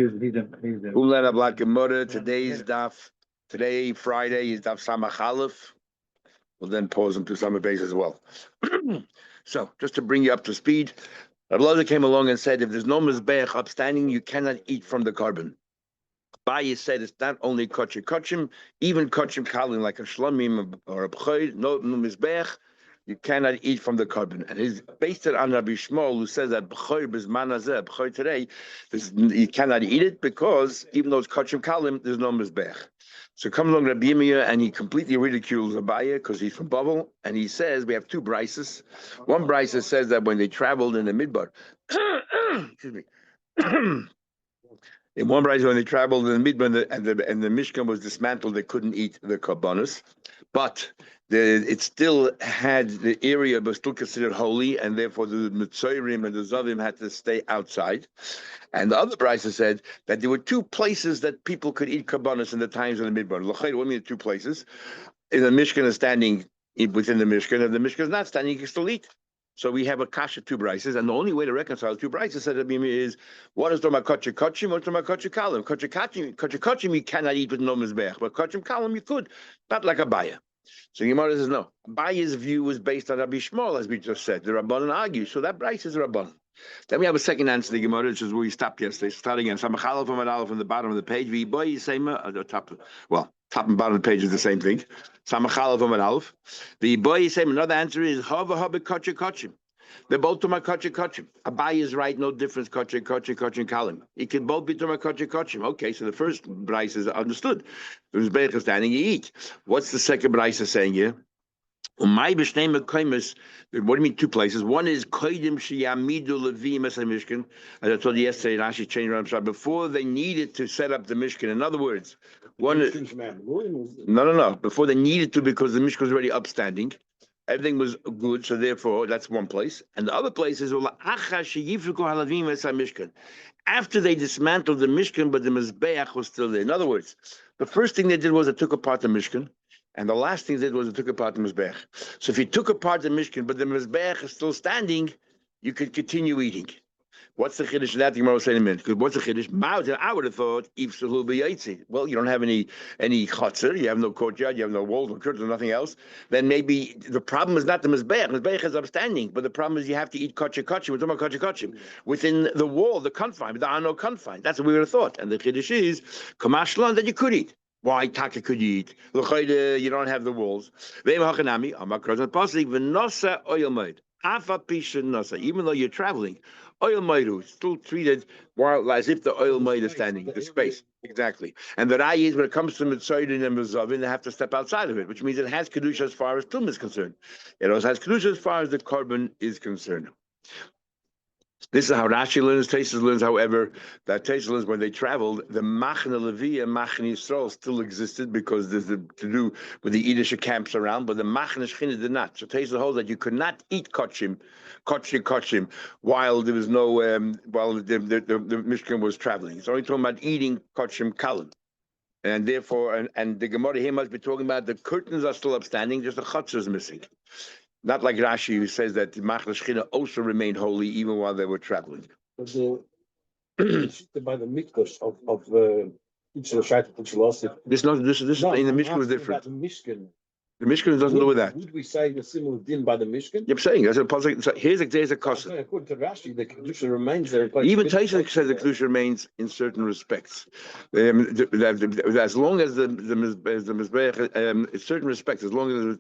Today's daf. Today, Friday, is daf Samach Aleph. We'll then pause them to summer base as well. So, just to bring you up to speed, Rabbi came along and said, if there's no mizbeach upstanding, you cannot eat from the carbon. Bayi said it's not only kachim, even kachim kalim like a shlamim or a b'choy, no mizbeach. You cannot eat from the carbon, and he's based it on Rabbi Shmuel, who says that b'choy b'zman hazeh, b'choy today, you cannot eat it because even though it's kachim kalim, there's no mizbech. So comes along Rabbi Yirmiyah, and he completely ridicules Abaye because he's from Bavel, and he says we have two brises. One brise says that when they traveled in the midbar, excuse me. In one brise when they traveled in the midbar and the Mishkan was dismantled, they couldn't eat the karbanos, but it still had the area, but still considered holy, and therefore the Mitzorim and the Zavim had to stay outside. And the other brisa said that there were two places that people could eat karbanos in the times of the midbar. L'chayr, what mean two places? In the Mishkan is standing within the Mishkan, and the Mishkan is not standing, you can still eat. So we have a kasha two brises, and the only way to reconcile two brises said is one is talking about kachim kachim, one is talking about kachim kalim. Kachim kachim you cannot eat with no mizbech, but kachim kalim you could, not like a baya. So Gemara says no. Baya's view was based on Rabbi Shmuel, as we just said. The Rabbanan argue, so that brise is Rabbanan. Then we have a second answer to the Gemara, which is where we stopped yesterday. Starting again, Samachalaf from Adalaf from the bottom of the page. Top and bottom of the page is the same thing. Samachalaf from Adalaf. The boy is saying another answer is Hava kachim kachim. They're both to my kachim. Abaye is right, no difference. Kachim kalim. It can both be to my kachim. Okay, so the first brise is understood. There's Be'ech standing, you eat. What's the second brise saying here? What do you mean two places? One is koidim sheyamidu levim as a mishkan. As I told you yesterday, Rashi changed around before they needed to set up the mishkan. In other words, no. Before they needed to, because the mishkan was already upstanding. Everything was good, so therefore that's one place. And the other place is after they dismantled the mishkan, but the mizbeach was still there. In other words, the first thing they did was they took apart the mishkan. And the last thing they did was they took apart the mizbeach. So if you took apart the mishkan, but the mizbeach is still standing, you could continue eating. What's the chiddush? That the Gemara will say in a minute. Because what's the chiddush? I would have thought ifsahu b'yaitzi. Well, you don't have any chotzer, you have no courtyard, you have no walls, no curtains, nothing else. Then maybe the problem is not the mizbeach. Mizbeach is upstanding, but the problem is you have to eat kachim. We're talking about kachim within the wall, the confine. But there are no confine. That's what we would have thought. And the chiddush is kamashlan that you could eat. Why taka could you eat? You don't have the walls. Even though you're traveling, oil maidu still treated as if the oil maid is standing, the space. Exactly. And the raya is when it comes to Mitzayrin and Mizavin, they have to step outside of it, which means it has kedusha as far as tum is concerned. It also has kedusha as far as the carbon is concerned. This is how Rashi learns. Taisus learns, however, that Taisus learns when they traveled, the Machne Levi and Machne Yisrael still existed because there's to do with the Yiddish camps around, but the Machne Shechina did not. So Taisus holds that you could not eat kachim, while there was no, while the Mishkan was traveling. It's only talking about eating kachim kalim. And therefore, and the Gemara here must be talking about the curtains are still upstanding, just the chutzah is missing. Not like Rashi, who says that the Machne Shechina also remained holy even while they were traveling. By the mikdash of each of the Shaita which lost it. This in the Mishkan was different. The Mishkan doesn't know that. Would we say the similar din by the Mishkan? You're saying that's a positive. So here's a kosa. According to Rashi, the kedusha remains there. Even Taisha says the kedusha remains in certain respects. As long as the mizbeach, in certain respects, as long as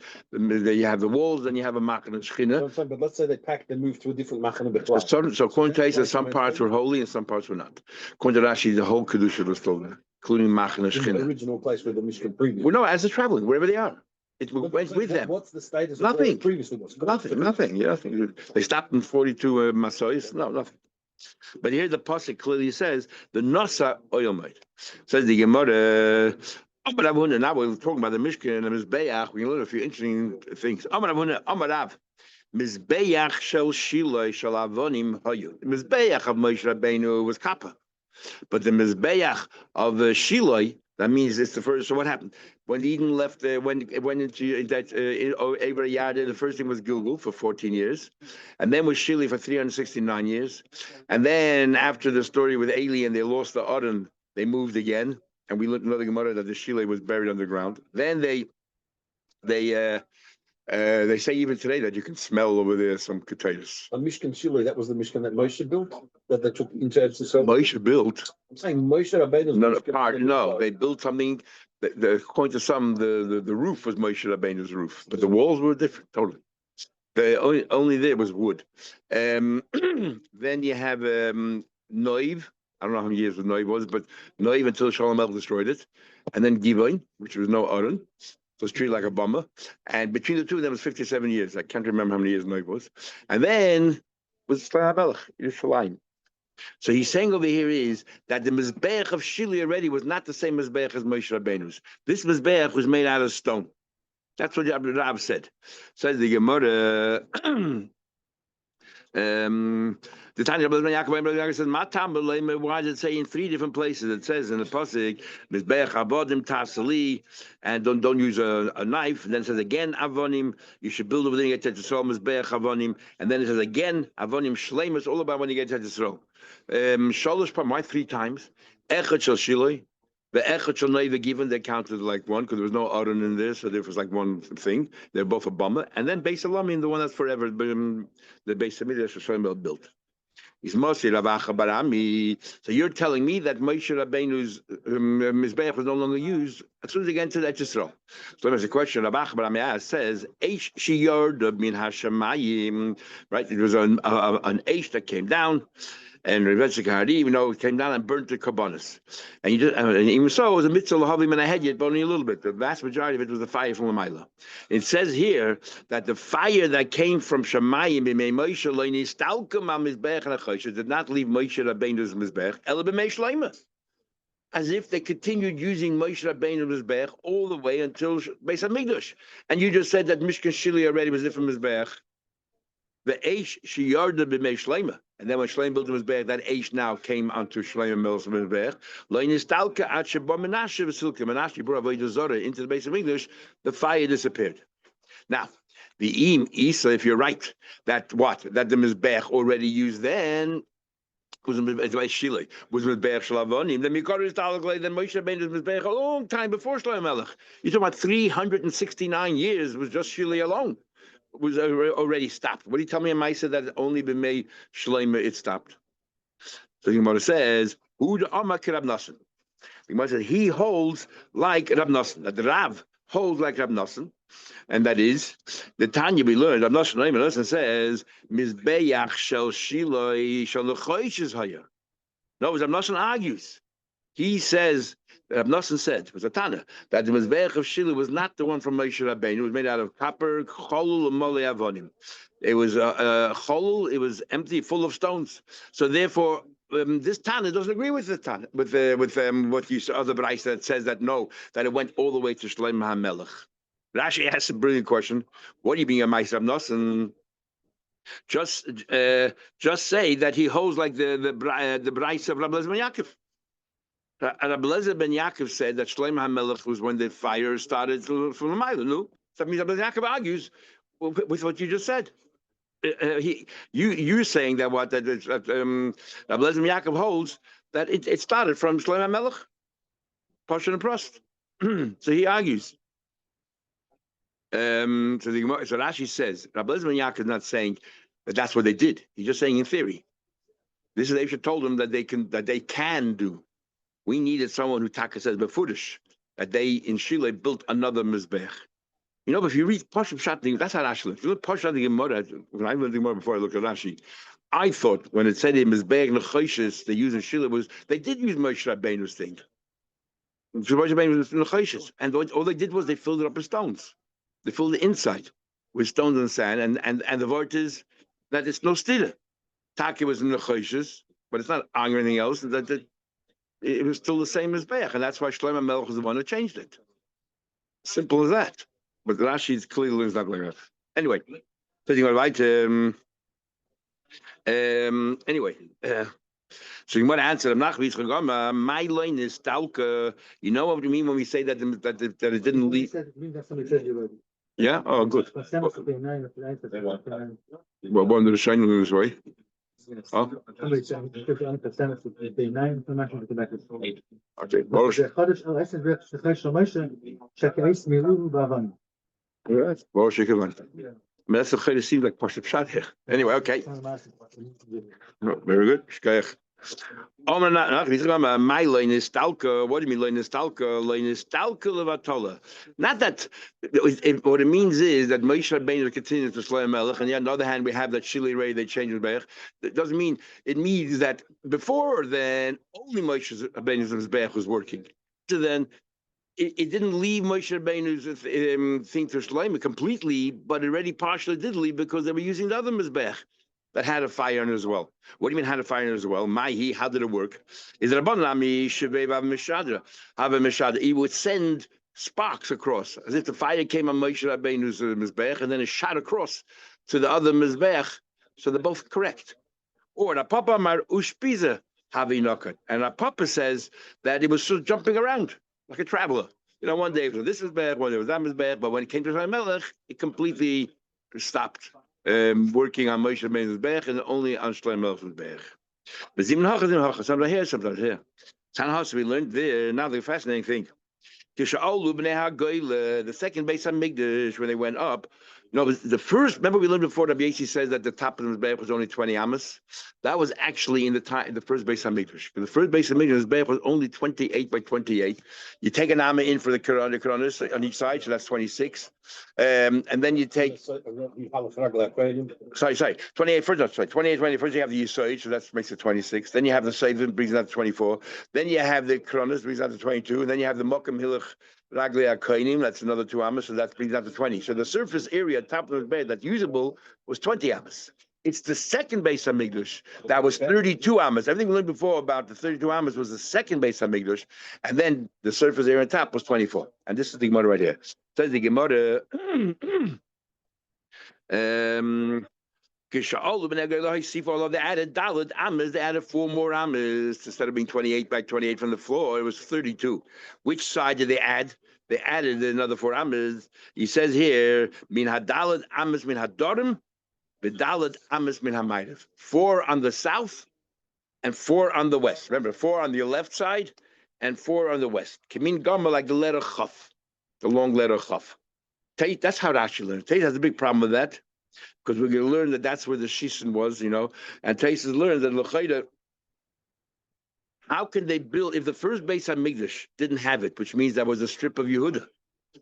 you have the walls, then you have a machane shechina. But let's say they moved to a different machane. So according to Taisha, some parts were holy and some parts were not. According to Rashi, the whole kedusha was still there, including machane shechina. The original place where the Mishkan previously. Well, no, as they're traveling, wherever they are. It went with them. What's the status nothing. Of where it previously was? Nothing. Yeah, nothing. They stopped in 42 Masois. No, nothing. But here the pasuk clearly says the Nasa oil made. Says the Gemara. Now we're talking about the Mishkan and the Mizbeach. We can learn a few interesting things. Amarav. Mizbeach shel Shiloi shel Avonim hayu. The Mizbeach of Moshe Rabbeinu was kappa, but the Mizbeach of Shiloi, That means it's the first. So what happened when Eden left? When it went into that over a yard, the first thing was Gilgal for 14 years, and then was Shili for 369 years, and then after the story with Eli and they lost the Aron, they moved again, and we learned another Gemara that the Shili was buried underground. Then they say even today that you can smell over there some potatoes. A Mishkan Shili, that was the Mishkan that Moshe built, that they took into Eretz Yisrael. Moshe built. I'm saying Moshe Rabbeinu's No, they built something. According to some, the roof was Moshe Rabbeinu's roof, but the walls were different totally. The only there was wood. Then you have Noiv. I don't know how many years Noiv was, but Noiv until Shalom El destroyed it, and then Gibeon, which was no Aaron. So it's treated like a bomber. And between the two of them was 57 years. I can't remember how many years Noiv was. And then was Melech, Yerushalayim. So he's saying over here is that the Mizbeach of Shili already was not the same Mizbeach as Moshe Rabbeinu's. This Mizbeach was made out of stone. That's what Rab said. Says the Gemara. The Tanya Yaakov says, "Matam why does it say in 3 different places? It says in the pasuk, "Mizbeach avodim tasali," and don't use a knife. And then it says again, "Avonim." You should build over there. You get to Yisrael, Mizbeach avonim. And then it says again, "Avonim shleimus." All about when you get to Yisrael. Shalosh par why 3 times? Echad shel shiloi. The echad shel noiv given they counted like one because there was no Aaron in there, so there was like one thing. They're both a bomber. And then Beis Alamin, the one that's forever, the Beis Hamikdash Shlomo built. He's Moshe Ravacha Barami. So you're telling me that Moshe Rabbeinu's Mizbeach was no longer used as soon as they get into that Yisrael. So there's a question Ravacha Barami says, Eish Shiyard min Hashemayim, right? It was an Eish that came down. And even though it came down and burnt the Kabbanis. And even so, it was a mitzvah lahavim and a head yet, but only a little bit. The vast majority of it was the fire from Lamaila. It says here that the fire that came from Shemayim b'mei Moshe loini stalkum al mizbech and achoshes did not leave Moshe Rabbeinu's mizbech ela b'mei shleima, as if they continued using Moshe Rabbeinu's mizbech all the way until Beis Hamikdash. And you just said that Mishkan Shili already was different mizbech. The Eish Shiyarda b'mei Shleima, and then when Shleim built the Mizbeach, that Eish now came onto Shleim Mel's Mizbeach. Lo inistalka at sheba Menashe v'silka. Menashe brought Avodah Zarah into the base of English. The fire disappeared. Now, the Im Isa, if you're right, that the Mizbeach already used then was Shili, was Mizbeach Shlavonim. Then Mikor is Talaglay, then Moshe Rabbeinu's Mizbeach a long time before Shleim Melech. You're talking about 369 years was just Shili alone. Was already stopped. What do you tell me in Maisa that only been made Shleima it stopped? So the Gemara says, "Who the Amak Rab Nassan?" The Gemara says he holds like Rab Nassan. That the Rav holds like Rab Nassan, and that is the Tanya we learned. Rab Nassan says, "Mizbeach shel Shiloi shel lechoishes haya." No, Rab Nassan argues. He says, Rab Nassan said, it was a Tana, that the Mizbeach of Shili was not the one from Moshe Rabbeinu. It was made out of copper, cholul, and mole avonim. It was cholul, it was empty, full of stones. So therefore, this Tana doesn't agree with the Tana, with what you saw, other Brais that says that no, that it went all the way to Shleim HaMelech. Rashi asks a brilliant question. What do you mean, Ma'aser Rab Nassan? Just say that he holds like the Brais of Rabbi Lezer ben Yaakov. Rabbi Lezer ben Yaakov said that Shleim HaMelech was when the fire started from the Ma'ila. No, that means Rabbi Lezer Yaakov argues with what you just said. You're saying that Rabbi Lezer ben Yaakov holds that it started from Shleim HaMelech, Pashan and Prost. So he argues. So Rashi says Rabbi Lezer ben Yaakov is not saying that that's what they did. He's just saying in theory. This is they should told him that they can do. We needed someone who Taka says befudish that they in Shile built another mizbech. You know, but if you read Pashup Shatning, that's how Rashi. If you look Pashup Shatning Gemara, when I learned the Gemara before I looked at Rashi, I thought when it said in mizbech nechoshes they use in Shile was they did use Moshe Rabbeinu's thing. Moshe Rabbeinu was nechoshes, and all they did was they filled it up with stones. They filled the inside with stones and sand, and the word is that it's no stila. Taka was nechoshes, but it's not ang or anything else. That it was still the same as Beach, and that's why Shlomo Melech was the one who changed it. Simple as that. But Rashi's clearly is not like that. Anyway, so you right. Anyway, So you want to answer them. My line is talka. You know what we mean when we say that it didn't leave? Yeah. Oh, good. Well, one of the shining this way. Oh. Okay. Well, she can. That's the seems like Pashup Shad here. Anyway, okay. Very good. My line is stalka. What do you mean line is stalka? Line is stalka levatola. Not that what it means is that Moshe Rabbeinu continues to slay Melech, and on the other hand, we have that Shili Ray, they change his Bech. It doesn't mean, it means that before then, only Moshe Rabbeinu's Bech was working. So then, it didn't leave Moshe Rabbeinu's thing to Shlomo completely, but it already partially did leave because they were using the other Mizbech that had a fire in it as well. What do you mean had a fire in it as well? Mahi, how did it work? Is it he would send sparks across, as if the fire came on Moshe Rabbeinu's Mizbech, and then it shot across to the other Mizbech, so they're both correct. Or the Papa Mar Ushpiza Havi Nokat. And our Papa says that it was sort of jumping around like a traveler. One day it was this is bad, one day it was that was bad, but when it came to Melech, it completely stopped working on Moshe Rabbeinu's Bech and only on Shlomo Melech's Bech. But sometimes here, sometimes here. Tanhas we learned there another fascinating thing. The second base on Migdash when they went up. The first. Remember we learned before that Yesi says that the top of the Mizbech was only 20 amas. That was actually in the first base on Migdash. The first base on Migdash Mizbech was only 28 by 28. You take an amma in for the Koronis on each side, so that's 26. And then you take. Sorry. 28 first. That's right. 28, 20. First you have the Yisod, so that makes it 26. Then you have the Seivim, brings it out to 24. Then you have the Koronis, brings it out to 22. And then you have the Mokum Hilach. That's another 2 amas, so that brings down to 20. So the surface area, top of the bed, that's usable was 20 amas. It's the second base on Migdash that was 32 amas. Everything we learned before about the 32 amas was the second base on Migdash, and then the surface area on top was 24. And this is the Gemara right here. Says the Gemara. They added Dalit Amas, they added 4 more Amas. Instead of being 28 by 28 from the floor, it was 32. Which side did they add? They added another 4 Amas. He says here, Min Hadalit Amas Min Hadorim, Vidalit Amas Min Hamaydev. 4 on the south and 4 on the west. Remember, 4 on the left side and 4 on the west. Kamin Gama, like the letter Chaf, the long letter Chaf. That's how Rashi learns. Tate has a big problem with that, because we're going to learn that that's where the Shisin was, and Taisus learns that L'chayda, how can they build, if the first base on Migdash didn't have it, which means that was a strip of Yehuda,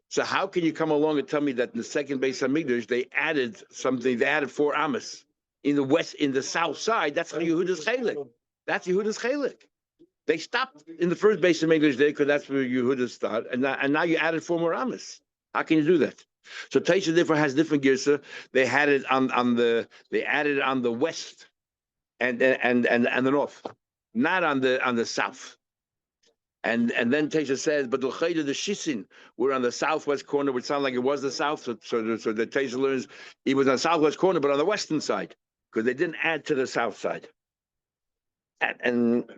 so how can you come along and tell me that in the second base on Migdash, they added something, they added 4 amas in the west, in the south side, that's Yehuda's Chalik. That's Yehuda's Chalik. They stopped in the first base of Migdash there, because that's where Yehuda started, and now you added 4 more amas. How can you do that? So Taisha therefore has different girsa. They had it they added it on the west and the north, not on the south. And then Taisha says, but the Shisin were on the southwest corner, which sounded like it was the south. So the Taisha learns it was on the southwest corner, but on the western side, because they didn't add to the south side. And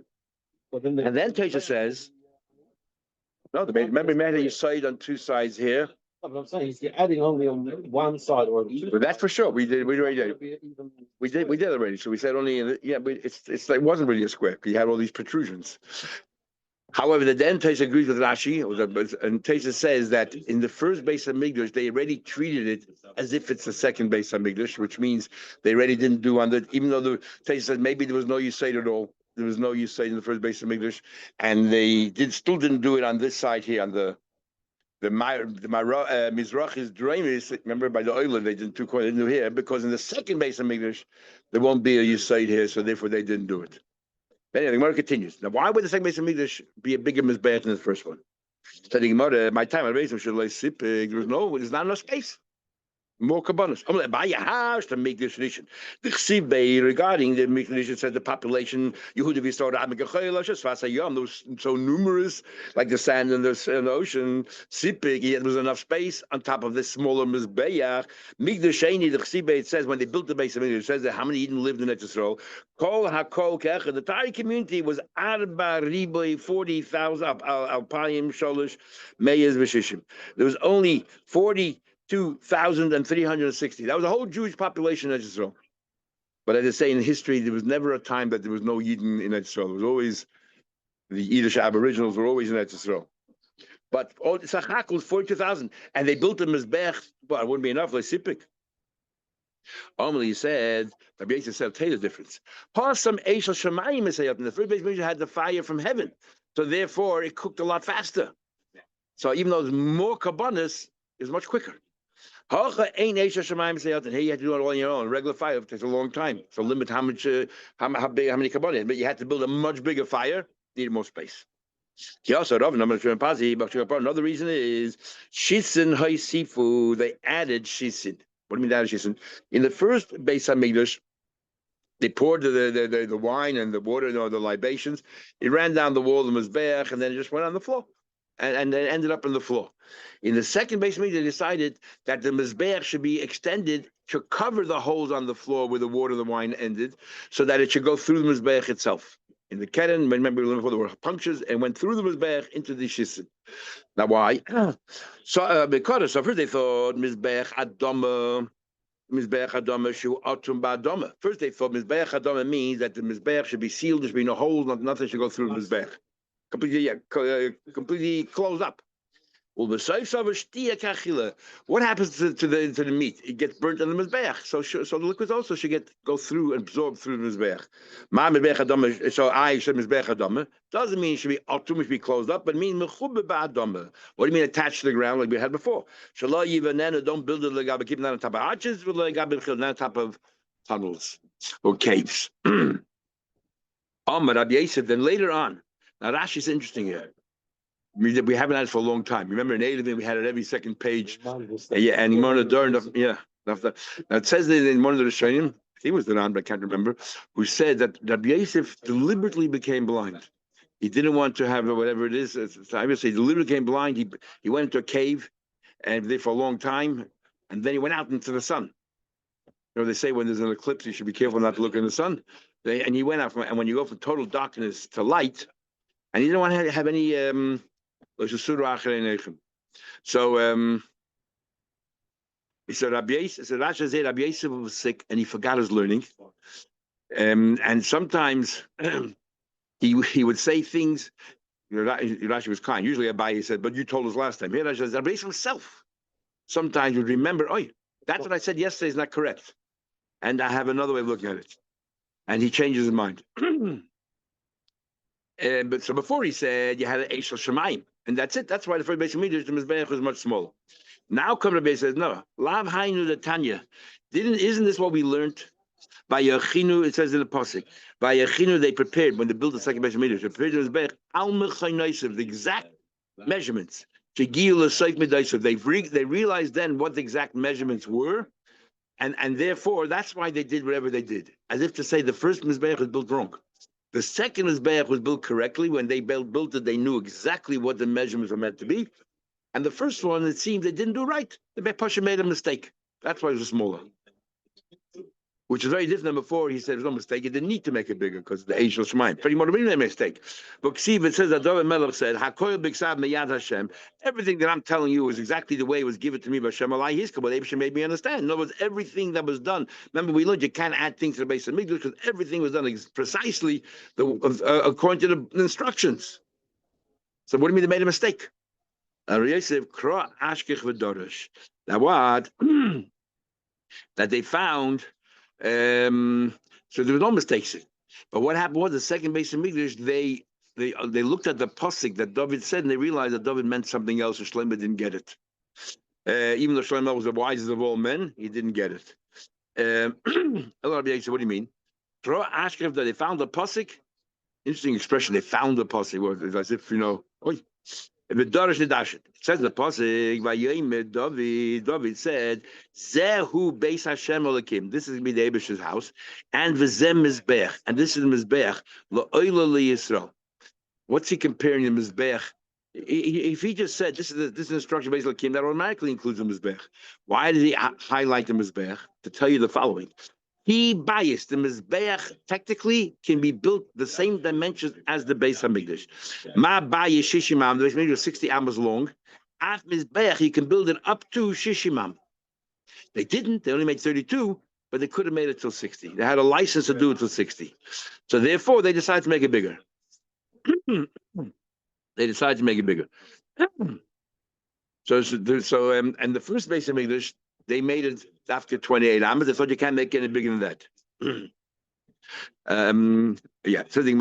then Taisha says, no, remember you say it on 2 sides here. But I'm saying is you're adding only on one side or the other. But that's for sure. We already did. We did already. So we said only but it's like, it wasn't really a square. You had all these protrusions. However, the then Taisha agrees with Rashi, and Taisha says that in the first base of Migdash, they already treated it as if it's the second base of Migdash, which means they already didn't do on the, even though the Taisha says maybe there was no Yisayt at all. There was no Yisayt in the first base of Migdash, and they still didn't do it on this side here, on the Mizrach is Dreamis. Remember by the Oiler they didn't do here, because in the second base of Migdash there won't be a Yisayt here, so therefore they didn't do it. But anyway, the Gemara continues. Now, why would the second base of Migdash be a bigger Mizbeach than the first one? So the Gemara, my time I raised him should lay sip. There's not enough space. more kabbanas. Buy a house to make this tradition. The Chsibei regarding the tradition says the population Yehuda Visor those so numerous like the sand in the ocean. Sipik, there was enough space on top of this smaller mizbeach. Migdasheni, the Chsibei, it says when they built the base of Migdash, it says that how many Eden lived in Etzisrael. Kol hakol kecha. The entire community was Arba Riboy 40,000 Alpayim Sholish Meyes Veshishim. There was only 42,360. That was a whole Jewish population in Israel. But as I say, in history, there was never a time that there was no Yidden in Israel. It was always the Yiddish Aboriginals were always in Israel. But all Sachak was 42,000, and they built a mizbech. Well, it wouldn't be enough. Like Sipik. He said, Rabbi Yosef said, tell you the difference. Some Eishel Shemayim in the first base had the fire from heaven, so therefore it cooked a lot faster. So even though there's more kabbanas, it's much quicker. Ain't Eishel Shemayim and here you have to do it all on your own. Regular fire it takes a long time. So limit how much, how big, how many kabbanas. But you had to build a much bigger fire, needed more space. Another reason is shisin haisifu. They added shisin. What do you mean that is shisin? In the first Beis Hamikdash, they poured the wine and the water, the libations. It ran down the wall of the mizbeach, and then it just went on the floor, and then ended up on the floor. In the second Beis Hamikdash, they decided that the mizbeach should be extended to cover the holes on the floor where the water and the wine ended, so that it should go through the mizbeach itself. In the Keren, remember before there were punctures and went through the mizbeach into the shisin. Now why? Because first they thought mizbeach adama shu atum ba'adama. First they thought mizbeach adama means that the mizbeach should be sealed, there should be no holes, nothing should go through the mizbeach. Completely closed up. What happens to the meat? It gets burnt on the mizbeach. So the liquids also should go through and absorb through the mizbeach. So I said mizbeach adama doesn't mean it should be atum, should be closed up, but mean mechubbe ba'adama. What do you mean attached to the ground like we had before? Shalom yivanena, don't build it like keep it on top of arches, but like on top of tunnels or caves. Rabbi Yosef. Then later on, now Rashi is interesting here. We haven't had it for a long time. Remember in Eilavim we had it every second page. Yeah, and Mona Durn, yeah. Now it says that in one of the Rishonim, he was the Ran, but I can't remember, who said that Rabbi Yosef deliberately became blind. He didn't want to have whatever it is. Obviously, he deliberately became blind. He went into a cave and there for a long time, and then he went out into the sun. They say when there's an eclipse, you should be careful not to look in the sun. And he went out and when you go from total darkness to light, and he didn't want to have any. So he said Rabbi Yosef was sick and he forgot his learning, and sometimes he would say things. Rashi was kind. Usually Abaye said, "But you told us last time." Here Rashi says Rabbi Yosef himself sometimes would remember. Oh, that's what I said yesterday is not correct, and I have another way of looking at it, and he changes his mind. But so before he said you had an Eishel Shemayim, and that's it. That's why the first Beis Hamikdash, the mizbeach was much smaller. Now come Rabbi says, no, Lav Hainu the Tanya. Isn't this what we learned? By Yachinu, it says in the pasuk. By Yachinu, they prepared when they built the second Beis Hamikdash. They prepared the mizbeach al mechaynosav, the exact measurements. Shegil l'soif midaisav. They realized then what the exact measurements were, and therefore that's why they did whatever they did, as if to say the first mizbeach was built wrong. The second mizbeach was built correctly. When they built it, they knew exactly what the measurements were meant to be. And the first one, it seemed they didn't do right. The Beit Pasha made a mistake. That's why it was smaller. Which is very different than before. He said it was no mistake. He didn't need to make it bigger because the Eishel Shemayim. Pretty much made a mistake. But Ksiv, it says that David Melech said, "Hakoil b'ksav meyad Hashem." Everything that I'm telling you is exactly the way it was given to me by Hashem. Alai Hiska, but Hashem made me understand. In other words, everything that was done. Remember, we learned you can't add things to the Beis Hamikdash because everything was done precisely according to the instructions. So what do you mean they made a mistake? Now what? That they found. So there was no mistakes. But what happened was the second Beis Hamikdash, they looked at the pasuk that David said, and they realized that David meant something else, and Shlomo didn't get it. Even though Shlomo was the wisest of all men, he didn't get it. What do you mean? That they found the pasuk. Interesting expression. They found the pasuk. It's as if It says in the pasuk, Vayomer David said, Zehu Beis Hashem Elokim. This is gonna be the Eibish's house, and V'zem Mizbech, and this is the Mizbech La'oila Yisrael. What's he comparing the Mizbech? If he just said this is an instruction based on Kim, that automatically includes the Mizbech. Why did he highlight the Mizbech? To tell you the following. He biased the Mizbeach technically can be built the same dimensions as the Beis Hamikdash. Ma bias shishimam, the Beis Hamikdash was 60 amos long. Af Mizbeach, you can build it up to shishimam. They didn't, they only made 32, but they could have made it till 60. They had a license to do it till 60. So therefore, they decided to make it bigger. They decided to make it bigger. And the first Beis Hamikdash, they made it after 28 amos. They thought you can't make it any bigger than that. So the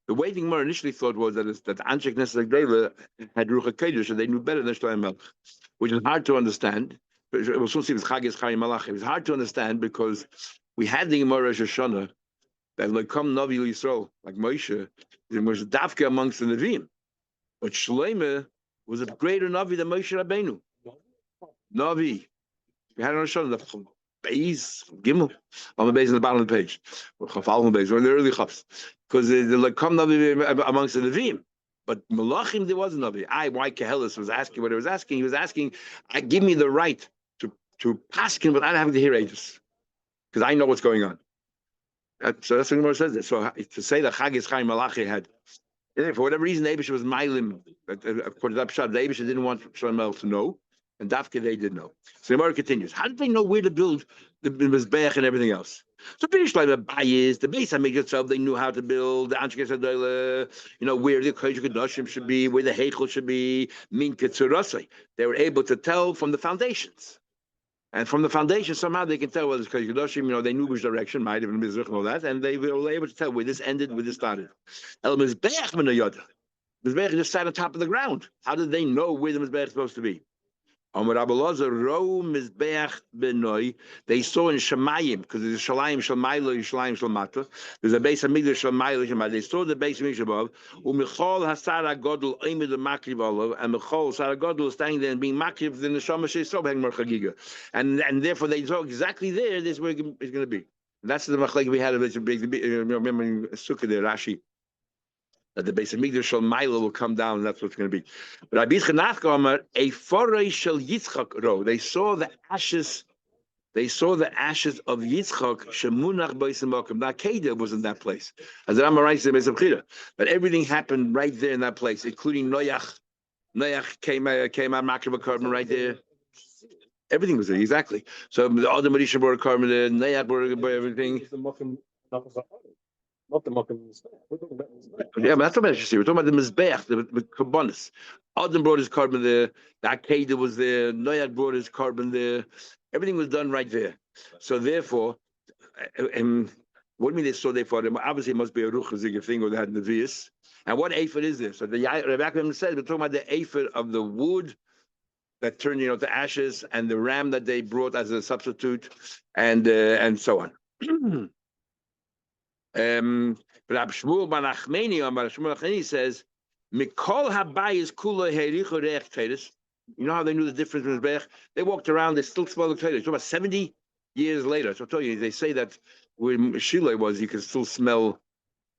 way the Gemara initially thought was that Anshe Knesset Gdela had Ruach HaKodesh, and they knew better than Shlomo Melech, which is hard to understand. We'll soon see it was Chagis Chayim Malach. It was hard to understand because we had the Gemara Rosh Hashanah that like come Navi Yisrael, like Moshe, there was Dafka amongst the Nevi'im. But Shlomo was a greater Navi than Moshe Rabbeinu. Navi. We had it on Hashanah, the Beis, Gimel, on the base on the bottom of the page. Or Chafal on the base, or in the early Chafs. Because they're like come Navi amongst the Nevi'im. But Malachim, there was a Navi. Why Kehelis was asking what he was asking? He was asking, give me the right to paskin without having to hear ages. Because I know what's going on. So that's what Gemara says. That. So to say that Chagis Chaim Malachi had, for whatever reason, the Eibush was Mailim. According to that Pshat, the Eibush didn't want Shlomo Melech to know, and Dafka they did know. So Gemara continues. How did they know where to build the Mizbeach and everything else? So Binish Shlomo Bayis, the Beis Hamikdash itself, they knew how to build the Anshe Knesset Gdela, where the Kodesh Kedoshim should be, where the Heichel should be, Min Ketzurasei. They were able to tell from the foundations. And from the foundation, somehow they can tell whether it's Kodesh Kedoshim, they knew which direction, might have been Mizrach and all that, and they were able to tell where this ended, where this started. El Mizbeach Menayod. Mizbeach just sat on top of the ground. How did they know where the Mizbeach is supposed to be? Amar Rabbi Elazar, Ro Mizbeach Benoi. They saw in Shemayim, because there's Shalayim Shalmayla, Shalayim Shalmata. There's a Beis Hamikdash Shalmayla Shalmata. They saw the Beis Hamikdash above. Umichol Hasara Godel Oimid Makriv Olav, and Michol Hasara Godel is standing there and being Makriv in the Shama Sheisov Heng Merchagiga. And therefore they saw exactly there. This is where it's going to be. And that's the machlek we had. Remember in Sukkah there, Rashi. That the Beis Hamikdash Shal Maila will come down, and that's what's going to be. But Rabbi Chanachka Amar, a forei shel Yitzchak ro. They saw the ashes. They saw the ashes of Yitzchak shemunach b'Beis Hamokim. Now Kedah was in that place. As the Rambam writes in Beis Hamikdash, but everything happened right there in that place, including Noach. Noach came out Makrav Karban right there. Everything was there exactly. So the other Marisha brought a carbon there. Noach brought everything. Not the Mokim Mizbeach. We're talking about Mizbeach. Yeah, but that's what interesting. We're talking about the Mizbeach, the Kabbanis. Adam brought his carbon there. The Akedah was there. Noach brought his carbon there. Everything was done right there. So therefore, what do you mean they saw they fought him? Obviously, it must be a Ruch thing, or they had Nevi'is. And what aphid is this? So the Rebbe said, we're talking about the aphid of the wood that turned, to ashes, and the ram that they brought as a substitute, and so on. But Shmuel Bar Nachmani says, "Mikol habayis kula herichu reich teres." You know how they knew the difference in Mizbeach? They walked around; they still smelled the teres. About 70 years later, so I told you they say that where Shilei was, you can still smell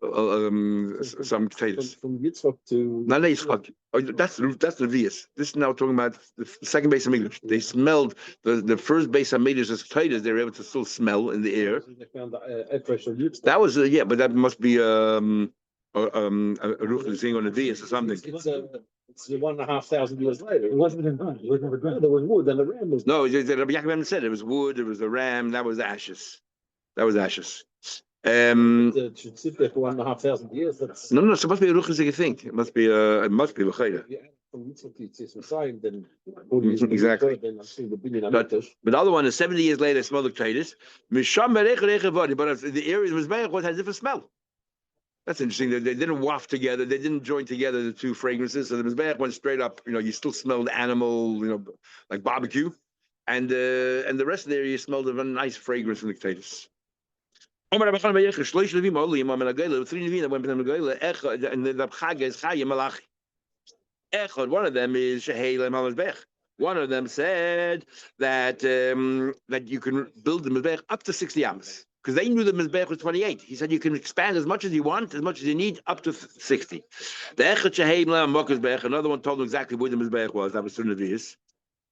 some teres. From Yitzchak to Not Yitzchak. Oh, that's the Vias. This is now talking about the second Beis Hamikdash. They smelled the first Beis Hamikdash's teres. They were able to still smell in the air. They found the That was but that must be a ruch thing on the Vias or something. It's 1,500 years later. It wasn't in time. It was never done. There was wood, and the ram was. No, Rabbi Yaakov said it was wood. It was the ram. That was ashes. It should sit there for 1,500 years. That's no. It's supposed to be a ruchazig thing. It must be l'chayda. From Yitzchak to Tzismasayim, then exactly. Then I'm seeing the billion But the other one is 70 years later. Smell the traders. But the area was had a different smell. That's interesting. They didn't waft together. They didn't join together the two fragrances. So the Mizbeach went straight up. You still smelled animal. Like barbecue, and the rest of the area smelled of a nice fragrance from the potatoes. Omer Rabbi Chanan B'Yechir, Shloish Levim Olim, Omer Nagayla, 3 Levim that went to Nagayla, Echad, and the Chaga is Chayim Malach. Echad, one of them is Sheheil and Hamazbech. One of them said that that you can build the Mizbech up to 60 amas. Because they knew the Mizbech was 28. He said you can expand as much as you want, as much as you need, up to 60. The Echad Sheheil and Hamazbech, another one told him exactly where the Mizbech was. That was Sunnah.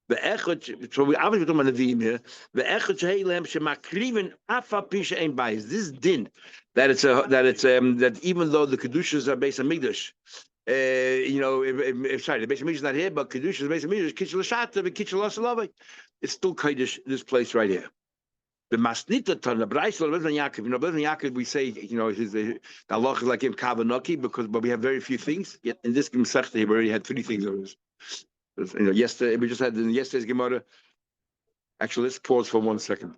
The Echad, so we obviously talking about the Nevi'im here. The Echad Sheheilem Shemakriven Afa Pisha Ein Bayis. This din that that even though the kedushas are based on Migdash, sorry, the base of Migdash is not here, but kedushas based on Migdash, Kitchel Shata, Kitchel Asalavai. It's still Kaddish. This place right here. The Masnita Tan, the Braisel, Bezan Yaakov. Bezan Yaakov, we say, the Allah is like him Kavanaki but we have very few things. Yet in this Masechta, he already had 3 things of this. Yesterday we just had in yesterday's Gemara. Actually, let's pause for 1 second.